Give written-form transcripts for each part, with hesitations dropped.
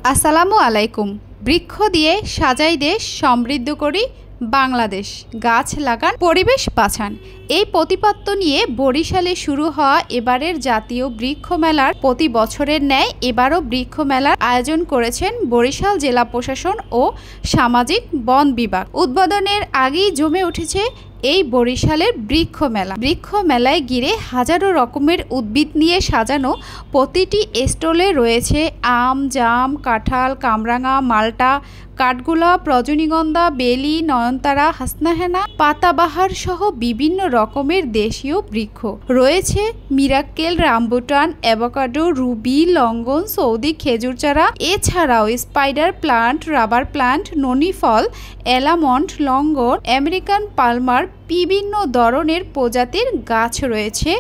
আসসালামু আলাইকুম। বৃক্ষ দিয়ে সাজাই দেশ, সমৃদ্ধ করি বাংলাদেশ। গাছ লাগান, পরিবেশ বাঁচান। এই প্রতিপাদ্য নিয়ে বরিশালে শুরু হওয়া এবারের জাতীয় বৃক্ষ মেলার প্রতি বছরের ন্যায় এবারও বৃক্ষ মেলার আয়োজন করেছেন বরিশাল জেলা প্রশাসন ও সামাজিক বন বিভাগ। উদ্বোধনের আগেই জমে উঠেছে এই বরিশালের বৃক্ষ মেলা। বৃক্ষ মেলায় ঘিরে হাজারো রকমের উদ্ভিদ নিয়ে সাজানো প্রতিটি স্টলে রয়েছে আম, জাম, কাঁঠাল, কামরাঙা, মাল্টা, কাঠগোলাপ, রজনীগন্ধা, বেলি, নয়নতারা, হাসনাহেনা, পাতাবাহার সহ বিভিন্ন রকমের দেশীয় বৃক্ষ। রয়েছে মিরাক্কেল, রামবুটান, অ্যাভোকাডো, রুবি, লঙ্ঘন, সৌদি খেজুর চারা। এছাড়াও স্পাইডার প্লান্ট, রাবার প্লান্ট, ননি ফল, অ্যালামন্ড, লঙ্ঘন, আমেরিকান পালমার, বিভিন্ন ধরনের প্রজাতির গাছ রয়েছে।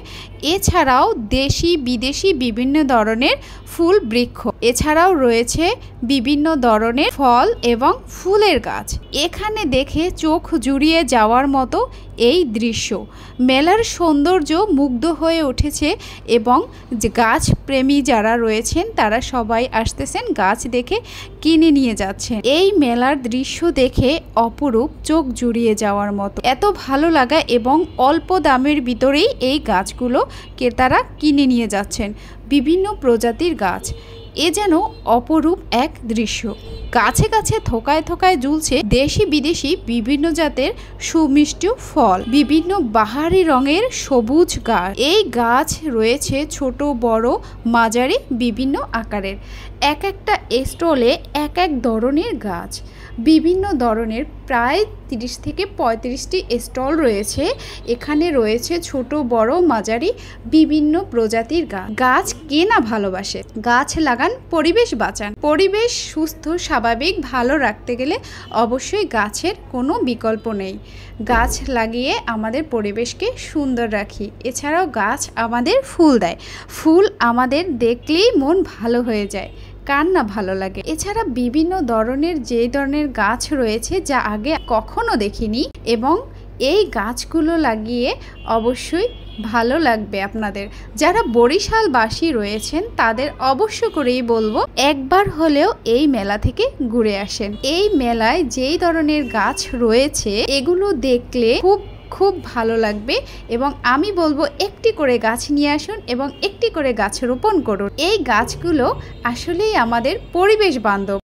এছাড়াও দেশি বিদেশি বিভিন্ন ধরনের ফুল বৃক্ষ। এছাড়াও রয়েছে বিভিন্ন ধরনের ফল এবং ফুলের গাছ। এখানে দেখে চোখ জুড়িয়ে যাওয়ার মতো এই দৃশ্য। মেলার সৌন্দর্য মুগ্ধ হয়ে উঠেছে এবং যে গাছ প্রেমী যারা রয়েছেন তারা সবাই আসতেছেন, গাছ দেখে কিনে নিয়ে যাচ্ছেন। এই মেলার দৃশ্য দেখে অপরূপ, চোখ জুড়িয়ে যাওয়ার মতো। এত ভালো লাগা এবং অল্প দামের ভিতরেই এই গাছগুলো ক্রেতারা কিনে নিয়ে যাচ্ছেন। বিভিন্ন প্রজাতির গাছ, এ যেন অপরূপ এক দৃশ্য। গাছে গাছে থোকায় থোকায় ঝুলছে দেশি বিদেশি বিভিন্ন জাতের সুমিষ্ট ফল, বিভিন্ন বাহারি রঙের সবুজ গাছ। এই গাছ রয়েছে ছোট বড় মাঝারি বিভিন্ন আকারের। এক একটা স্টলে এক এক ধরনের গাছ, বিভিন্ন ধরনের প্রায় 30 থেকে 35টি স্টল রয়েছে। এখানে রয়েছে ছোট বড় মাঝারি বিভিন্ন প্রজাতির গাছ। গাছ কে না ভালোবাসে? গাছ লাগান, পরিবেশ বাঁচান। পরিবেশ সুস্থ স্বাভাবিক ভালো রাখতে গেলে অবশ্যই গাছের কোনো বিকল্প নেই। গাছ লাগিয়ে আমাদের পরিবেশকে সুন্দর রাখি। এছাড়াও গাছ আমাদের ফুল দেয়। ফুল আমাদের দেখলেই মন ভালো হয়ে যায়, কার না ভালো লাগে। এছাড়া বিভিন্ন ধরনের যে ধরনের গাছ রয়েছে যা আগে কখনো দেখিনি, এবং এই গাছগুলো লাগিয়ে অবশ্যই ভালো লাগবে আপনাদের। যারা বরিশালবাসী রয়েছেন তাদের অবশ্য করেই বলবো একবার হলেও এই মেলা থেকে ঘুরে আসেন। এই মেলায় যেই ধরনের গাছ রয়েছে এগুলো দেখলে খুব ভালো লাগবে, এবং আমি বলবো একটি করে গাছ নিয়ে আসুন এবং একটি করে গাছ রোপণ করুন। এই গাছগুলো আসলেই আমাদের পরিবেশ বান্ধব।